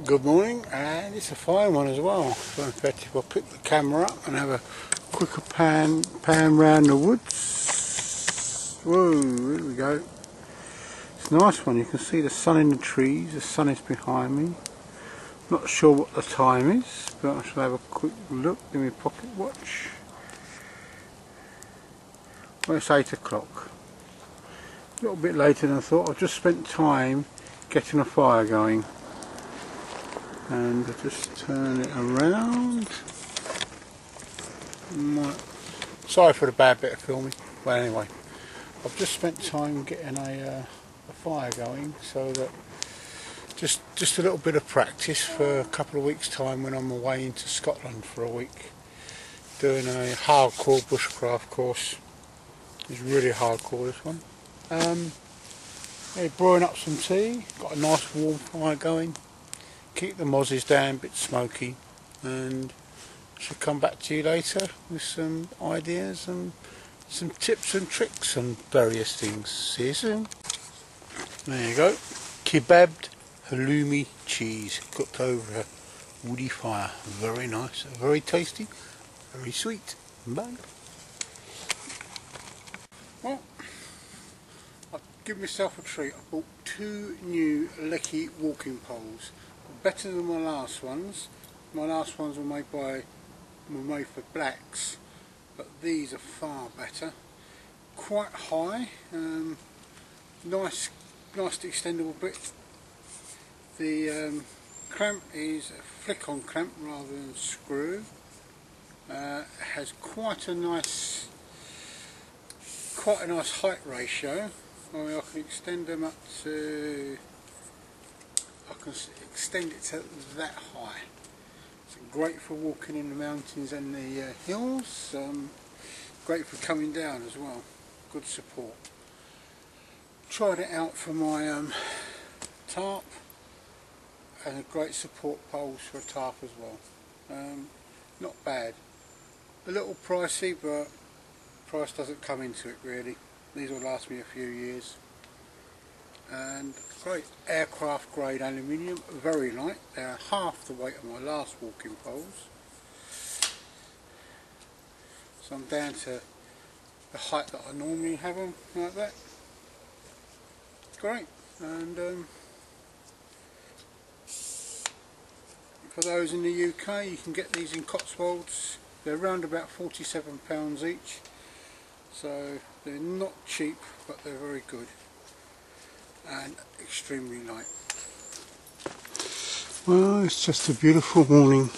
Good morning, and it's a fine one as well. So in fact, if I pick the camera up and have a quicker pan round the woods. Whoa, here we go. It's a nice one. You can see the sun in the trees. The sun is behind me. Not sure what the time is, but I shall have a quick look in my pocket watch. Well, it's 8 o'clock. A little bit later than I thought. I've just spent time getting a fire going. And I just turn it around. Sorry for the bad bit of filming. Well, anyway, I've just spent time getting a fire going, so that just a little bit of practice for a couple of weeks' time when I'm away into Scotland for a week, doing a hardcore bushcraft course. It's really hardcore, this one. Brewing up some tea. Got a nice warm fire going. Keep the mozzies down, a bit smoky, and should come back to you later with some ideas and some tips and tricks and various things. See you soon. There you go, kebabbed halloumi cheese cooked over a woody fire. Very nice, very tasty, very sweet. Bye. Well, I've given myself a treat. I bought 2 new Lecky walking poles. Better than my last ones. My last ones were made for blacks, but these are far better. Quite high, nice extendable bit. The clamp is a flick-on clamp rather than screw. It has quite a nice height ratio. I mean, I can extend them up to. I can extend it to that high. It's great for walking in the mountains and the hills. Great for coming down as well. Good support. Tried it out for my tarp, and a great support poles for a tarp as well. Not bad. A little pricey, but price doesn't come into it really. These will last me a few years. And great aircraft grade aluminium, very light. They are half the weight of my last walking poles. So I'm down to the height that I normally have them, like that. Great. And for those in the UK, you can get these in Cotswolds. They're around about £47 each. So they're not cheap, but they're very good. And extremely light. Well, it's just a beautiful morning.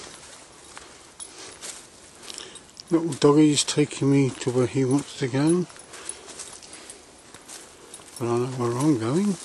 Little doggy's taking me to where he wants to go, but I know where I'm going.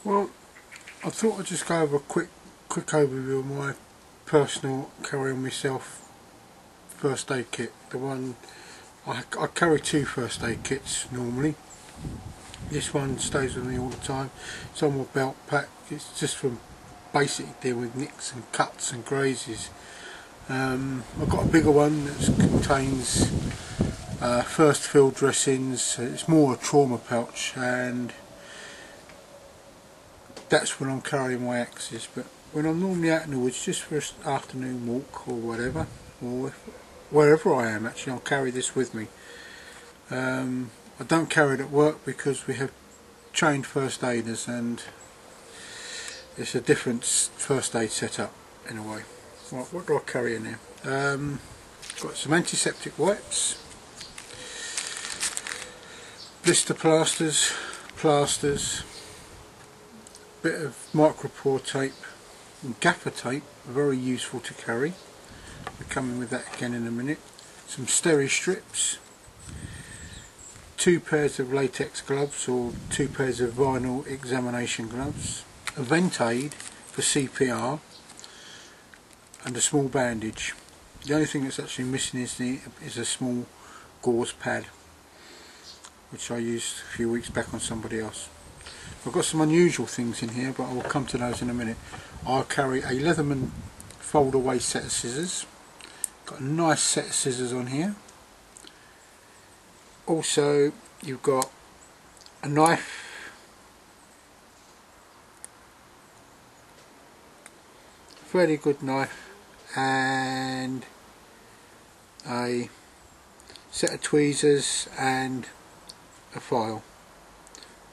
Well, I thought I'd just go over a quick overview of my personal carry on myself first aid kit. The one I carry 2 first aid kits normally. This one stays with me all the time. It's on my belt pack. It's just for basically dealing with nicks and cuts and grazes. I've got a bigger one that contains first field dressings. It's more a trauma pouch, and that's when I'm carrying my axes. But when I'm normally out in the woods just for an afternoon walk or whatever, or wherever I am actually, I'll carry this with me. I don't carry it at work because we have trained first aiders and it's a different first aid setup in a way. Right, what do I carry in here? Got some antiseptic wipes, blister plasters, bit of micropore tape and gaffer tape, very useful to carry. We're coming with that again in a minute. Some steri strips, 2 pairs of latex gloves or 2 pairs of vinyl examination gloves, a vent aid for CPR, and a small bandage. The only thing that's actually missing is a small gauze pad, which I used a few weeks back on somebody else. I've got some unusual things in here, but I will come to those in a minute. I'll carry a Leatherman fold away set of scissors. Got a nice set of scissors on here. Also, you've got a knife, fairly good knife, and a set of tweezers and a file.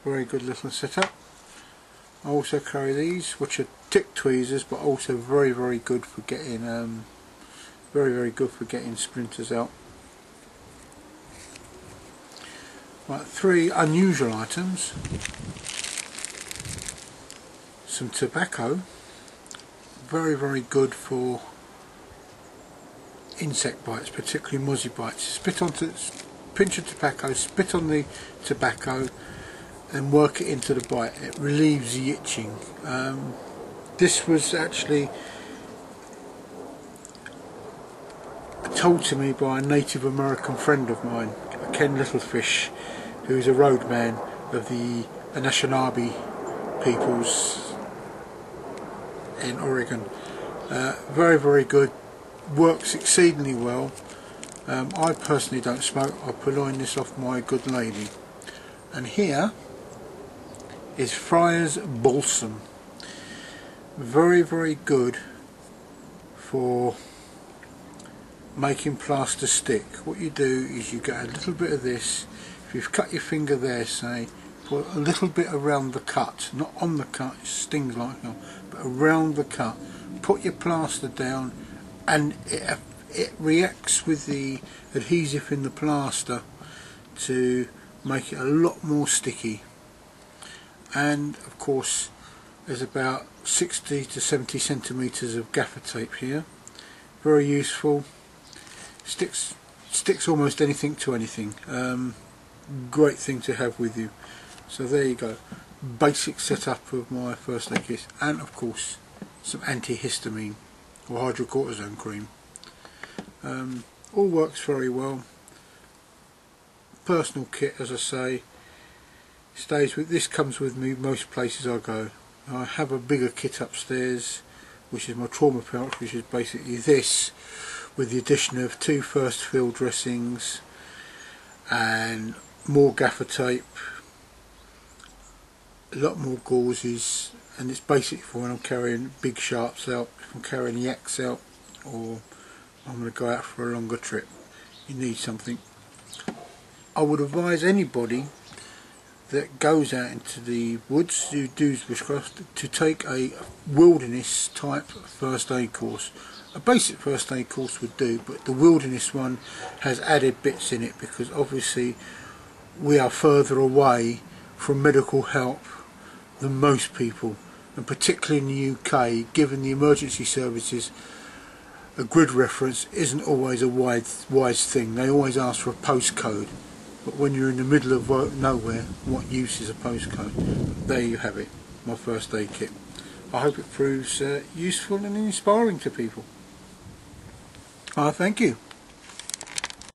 Very good little setup. I also carry these, which are tick tweezers, but also very good for getting very good for getting splinters out. Right, 3 unusual items. Some tobacco, very good for insect bites, particularly mozzie bites. Pinch of tobacco, spit on the tobacco and work it into the bite. It relieves the itching. This was actually told to me by a Native American friend of mine, Ken Littlefish, who's a roadman of the Anishinaabe peoples in Oregon. Very good, works exceedingly well. I personally don't smoke. I purloin this off my good lady. And here is Friar's Balsam. Very good for making plaster stick. What you do is you get a little bit of this. If you've cut your finger there, say, put a little bit around the cut, not on the cut, it stings like hell, but around the cut. Put your plaster down and it reacts with the adhesive in the plaster to make it a lot more sticky. And of course there's about 60 to 70 centimeters of gaffer tape here. Very useful. Sticks almost anything to anything. Great thing to have with you. So there you go, basic setup of my first aid kit, and of course some antihistamine or hydrocortisone cream. All works very well. Personal kit, as I say, stays with this, comes with me most places I go. I have a bigger kit upstairs, which is my trauma pouch, which is basically this, with the addition of 2 first field dressings and more gaffer tape, a lot more gauzes, and it's basically for when I'm carrying big sharps out, if I'm carrying the axe out, or I'm going to go out for a longer trip. You need something. I would advise anybody that goes out into the woods who does bushcraft to take a wilderness type first aid course. A basic first aid course would do, but the wilderness one has added bits in it because obviously we are further away from medical help than most people, and particularly in the UK, given the emergency services, a grid reference isn't always a wise thing. They always ask for a postcode, but when you're in the middle of nowhere, what use is a postcode? There you have it, my first aid kit. I hope it proves useful and inspiring to people. Thank you.